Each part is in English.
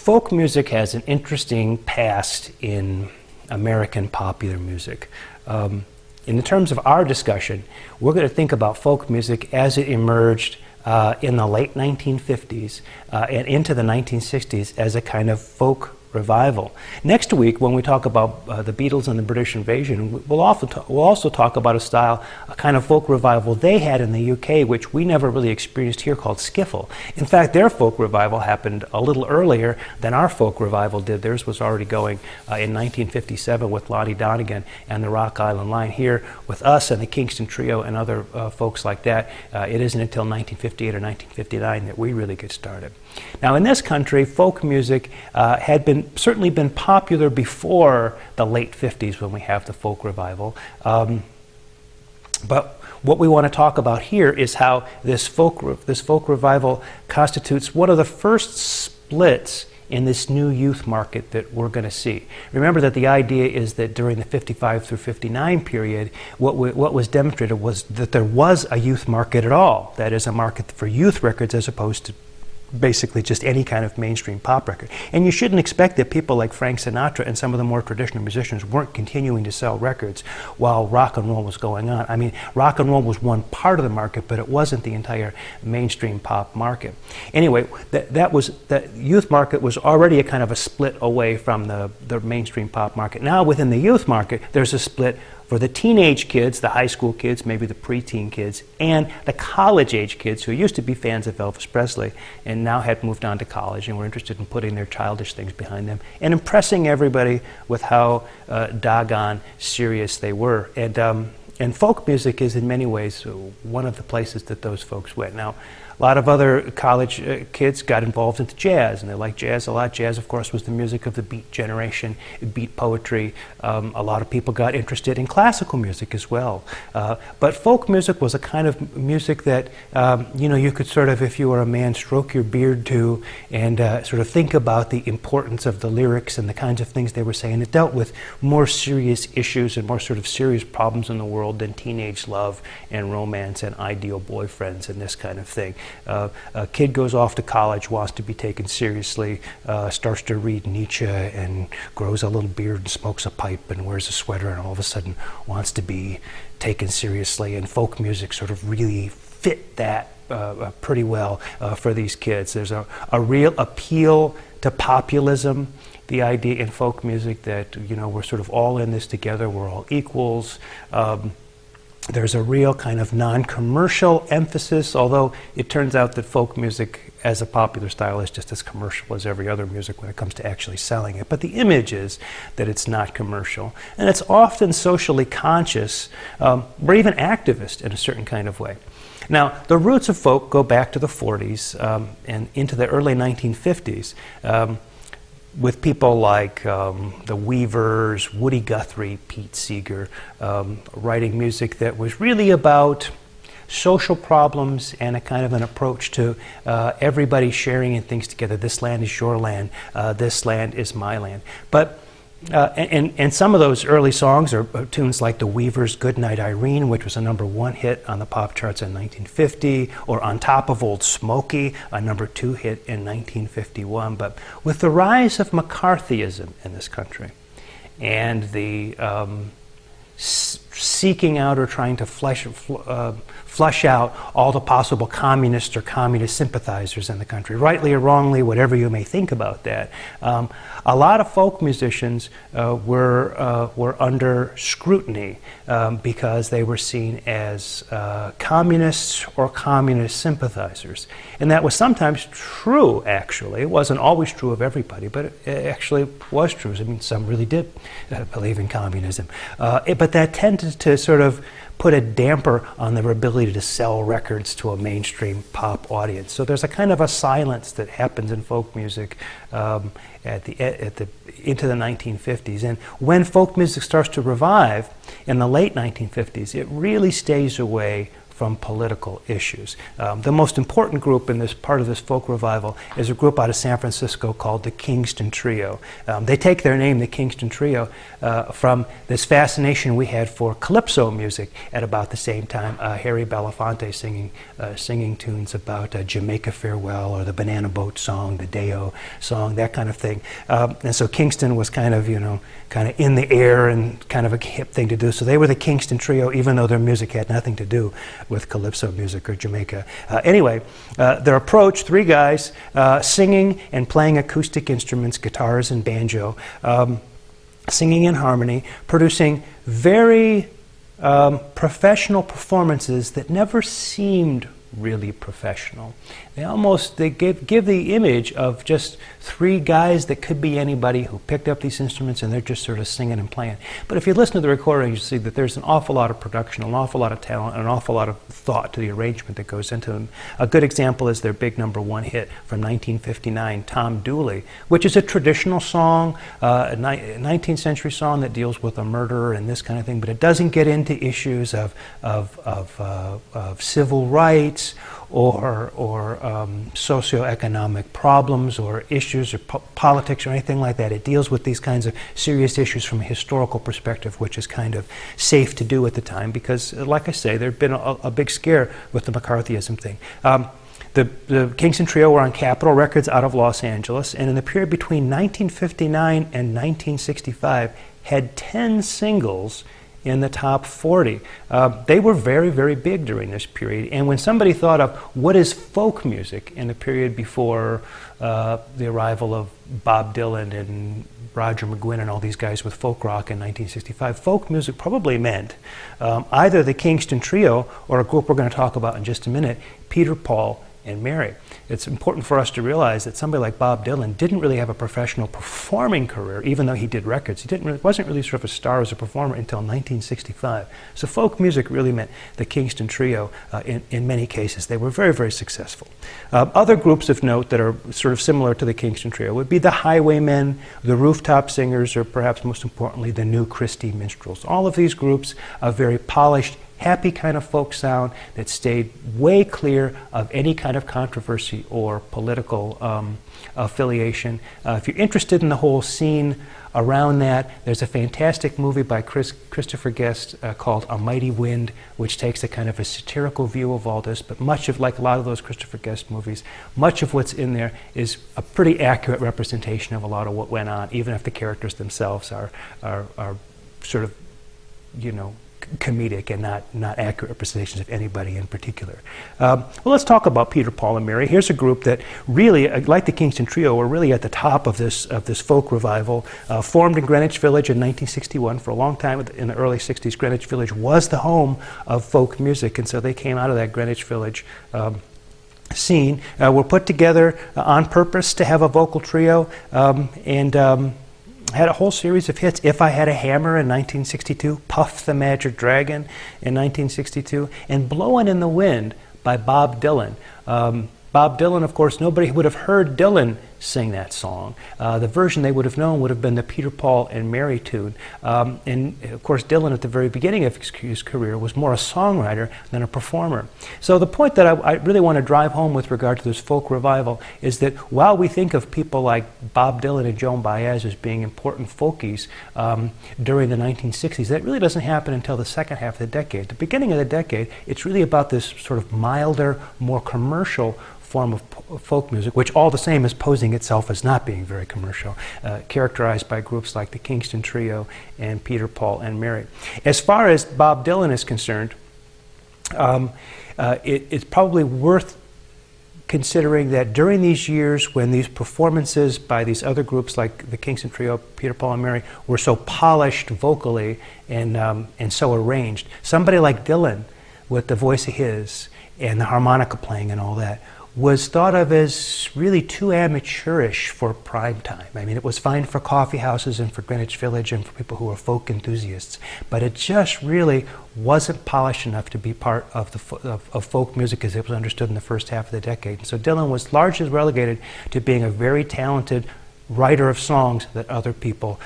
Folk music has an interesting past in American popular music. In terms of our discussion, we're going to think about folk music as it emerged in the late 1950s and into the 1960s as a kind of folk revival. Next week, when we talk about the Beatles and the British invasion, we'll also talk about a style, a kind of folk revival they had in the UK, which we never really experienced here, called skiffle. In fact, their folk revival happened a little earlier than our folk revival did. Theirs was already going in 1957 with Lonnie Donegan and the Rock Island Line. Here with us and the Kingston Trio and other folks like that, it isn't until 1958 or 1959 that we really get started. Now, in this country, folk music had certainly been popular before the late 50s when we have the folk revival. But what we want to talk about here is how this folk revival constitutes one of the first splits in this new youth market that we're going to see. Remember that the idea is that during the 55 through 59 period, what was demonstrated was that there was a youth market at all. That is, a market for youth records as opposed to basically just any kind of mainstream pop record. And you shouldn't expect that people like Frank Sinatra and some of the more traditional musicians weren't continuing to sell records while rock and roll was going on. I mean, rock and roll was one part of the market, but it wasn't the entire mainstream pop market. Anyway, that youth market was already a kind of a split away from the mainstream pop market. Now within the youth market, there's a split for the teenage kids, the high school kids, maybe the preteen kids, and the college age kids who used to be fans of Elvis Presley and now had moved on to college and were interested in putting their childish things behind them and impressing everybody with how doggone serious they were. And folk music is in many ways one of the places that those folks went. Now, a lot of other college kids got involved into jazz, and they liked jazz a lot. Jazz, of course, was the music of the beat generation, beat poetry. A lot of people got interested in classical music as well. But folk music was a kind of music that, you could sort of, if you were a man, stroke your beard to and sort of think about the importance of the lyrics and the kinds of things they were saying. It dealt with more serious issues and more sort of serious problems in the world than teenage love and romance and ideal boyfriends and this kind of thing. A kid goes off to college, wants to be taken seriously, starts to read Nietzsche and grows a little beard and smokes a pipe and wears a sweater and all of a sudden wants to be taken seriously. And folk music sort of really fit that pretty well for these kids. There's a real appeal to populism, the idea in folk music that, we're sort of all in this together, we're all equals. There's a real kind of non-commercial emphasis, although it turns out that folk music as a popular style is just as commercial as every other music when it comes to actually selling it. But the image is that it's not commercial. And it's often socially conscious, or even activist in a certain kind of way. Now, the roots of folk go back to the 40s and into the early 1950s. With people like the Weavers, Woody Guthrie, Pete Seeger, writing music that was really about social problems and a kind of an approach to everybody sharing in things together. This land is your land, this land is my land. But and some of those early songs are tunes like the Weavers' Goodnight Irene, which was a #1 hit on the pop charts in 1950, or On Top of Old Smoky, a #2 hit in 1951. But with the rise of McCarthyism in this country and the seeking out or trying to flush out all the possible communists or communist sympathizers in the country, rightly or wrongly, whatever you may think about that. A lot of folk musicians were under scrutiny because they were seen as communists or communist sympathizers. And that was sometimes true, actually. It wasn't always true of everybody, but it actually was true. I mean, some really did believe in communism. But that tended to sort of put a damper on their ability to sell records to a mainstream pop audience. So there's a kind of a silence that happens in folk music into the 1950s. And when folk music starts to revive in the late 1950s, it really stays away from political issues. The most important group in this part of this folk revival is a group out of San Francisco called the Kingston Trio. They take their name, the Kingston Trio, from this fascination we had for calypso music at about the same time. Harry Belafonte singing tunes about Jamaica Farewell, or the Banana Boat Song, the Deo song, that kind of thing. And so Kingston was kind of in the air and kind of a hip thing to do. So they were the Kingston Trio, even though their music had nothing to do with calypso music or Jamaica. Anyway, their approach, three guys singing and playing acoustic instruments, guitars and banjo, singing in harmony, producing very professional performances that never seemed really professional. They give the image of just three guys that could be anybody who picked up these instruments and they're just sort of singing and playing. But if you listen to the recording, you see that there's an awful lot of production, an awful lot of talent, and an awful lot of thought to the arrangement that goes into them. A good example is their big #1 hit from 1959, Tom Dooley, which is a traditional song, a 19th century song that deals with a murder and this kind of thing, but it doesn't get into issues of civil rights or socioeconomic problems or issues or politics or anything like that. It deals with these kinds of serious issues from a historical perspective, which is kind of safe to do at the time because, like I say, there had been a big scare with the McCarthyism thing. The Kingston Trio were on Capitol Records out of Los Angeles, and in the period between 1959 and 1965 had 10 singles in the top 40. They were very, very big during this period. And when somebody thought of what is folk music in the period before the arrival of Bob Dylan and Roger McGuinn and all these guys with folk rock in 1965, folk music probably meant either the Kingston Trio or a group we're going to talk about in just a minute, Peter, Paul, and Mary. It's important for us to realize that somebody like Bob Dylan didn't really have a professional performing career, even though he did records. He wasn't really sort of a star as a performer until 1965. So folk music really meant the Kingston Trio in many cases. They were very, very successful. Other groups of note that are sort of similar to the Kingston Trio would be the Highwaymen, the Rooftop Singers, or perhaps most importantly, the New Christie Minstrels. All of these groups are very polished, happy kind of folk sound that stayed way clear of any kind of controversy or political affiliation. If you're interested in the whole scene around that, there's a fantastic movie by Christopher Guest called A Mighty Wind, which takes a kind of a satirical view of all this, but much of, like a lot of those Christopher Guest movies, much of what's in there is a pretty accurate representation of a lot of what went on, even if the characters themselves are sort of, comedic and not accurate representations of anybody in particular. Well, let's talk about Peter, Paul, and Mary. Here's a group that really, like the Kingston Trio, were really at the top of this folk revival. Formed in Greenwich Village in 1961. For a long time in the early 60s, Greenwich Village was the home of folk music, and so they came out of that Greenwich Village scene. Were put together on purpose to have a vocal trio, and had a whole series of hits. If I Had a Hammer in 1962, Puff the Magic Dragon in 1962, and Blowin' in the Wind by Bob Dylan. Bob Dylan, of course, nobody would have heard Dylan sing that song. The version they would have known would have been the Peter, Paul, and Mary tune. And of course, Dylan at the very beginning of his career was more a songwriter than a performer. So the point that I really want to drive home with regard to this folk revival is that while we think of people like Bob Dylan and Joan Baez as being important folkies during the 1960s, that really doesn't happen until the second half of the decade. The beginning of the decade, it's really about this sort of milder, more commercial form of folk music, which all the same is posing itself as not being very commercial, characterized by groups like the Kingston Trio and Peter, Paul, and Mary. As far as Bob Dylan is concerned, it's probably worth considering that during these years when these performances by these other groups like the Kingston Trio, Peter, Paul, and Mary were so polished vocally and so arranged, somebody like Dylan with the voice of his and the harmonica playing and all that was thought of as really too amateurish for prime time. I mean, it was fine for coffee houses and for Greenwich Village and for people who were folk enthusiasts, but it just really wasn't polished enough to be part of of folk music as it was understood in the first half of the decade. And so Dylan was largely relegated to being a very talented writer of songs that other people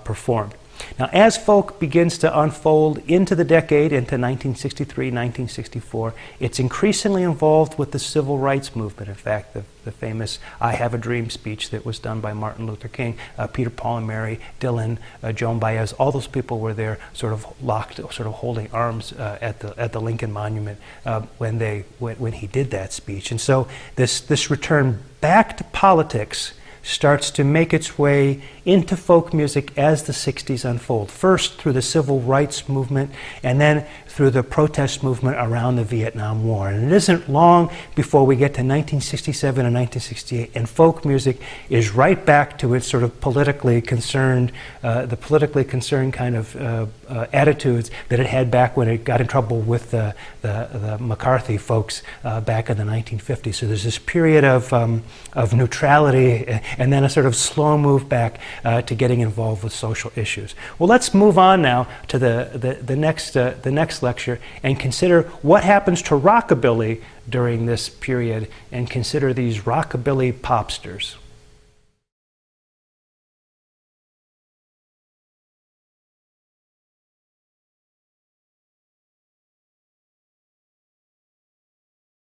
performed. Now, as folk begins to unfold into the decade, into 1963, 1964, it's increasingly involved with the civil rights movement. In fact, the famous I Have a Dream speech that was done by Martin Luther King, Peter, Paul and Mary, Dylan, Joan Baez, all those people were there sort of locked, sort of holding arms at the Lincoln Monument when he did that speech. And so this return back to politics starts to make its way into folk music as the 60s unfold. First through the civil rights movement, and then through the protest movement around the Vietnam War. And it isn't long before we get to 1967 and 1968, and folk music is right back to its sort of politically concerned, the politically concerned kind of attitudes that it had back when it got in trouble with the McCarthy folks back in the 1950s. So there's this period of neutrality, and then a sort of slow move back to getting involved with social issues. Well, let's move on now to the next lecture and consider what happens to rockabilly during this period, and consider these rockabilly popsters.